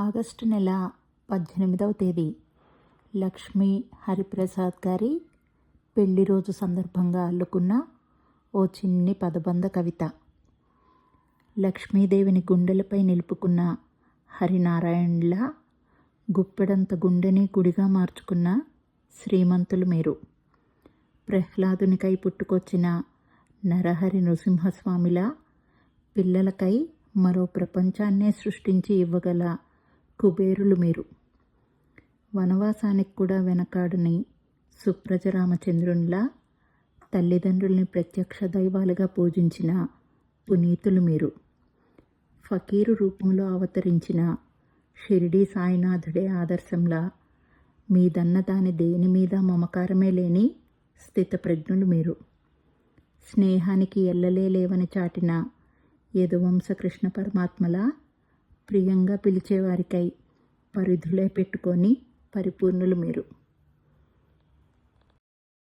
August నెల 18వ తేదీ లక్ష్మీ హరిప్రసాద్ గారి పెళ్లి రోజు సందర్భంగా అల్లుకున్న ఓ చిన్ని పదబంధ కవిత. లక్ష్మీదేవిని గుండెలపై నిలుపుకున్న హరినారాయణులా గుప్పెడంత గుండెని గుడిగా మార్చుకున్న శ్రీమంతులు మీరు. ప్రహ్లాదునికై పుట్టుకొచ్చిన నరహరి నృసింహస్వామిలా పిల్లలకై మరో ప్రపంచాన్నే సృష్టించి ఇవ్వగల కుబేరులు మీరు. వనవాసానికి కూడా వెనకాడని సుప్రజ రామచంద్రునిలా తల్లిదండ్రుల్ని ప్రత్యక్ష దైవాలుగా పూజించిన పునీతులు మీరు. ఫకీరు రూపంలో అవతరించిన షిరిడీ సాయినాథుడే ఆదర్శంలా మీదన్న దాని దేని మీద మమకారమే లేని స్థితప్రజ్ఞులు మీరు. స్నేహానికి ఎల్లలే లేవని చాటిన యదువంశ కృష్ణ పరమాత్మలా ప్రియంగా పిలిచేవారికై పరిధులే పెట్టుకొని పరిపూర్ణులు మీరు.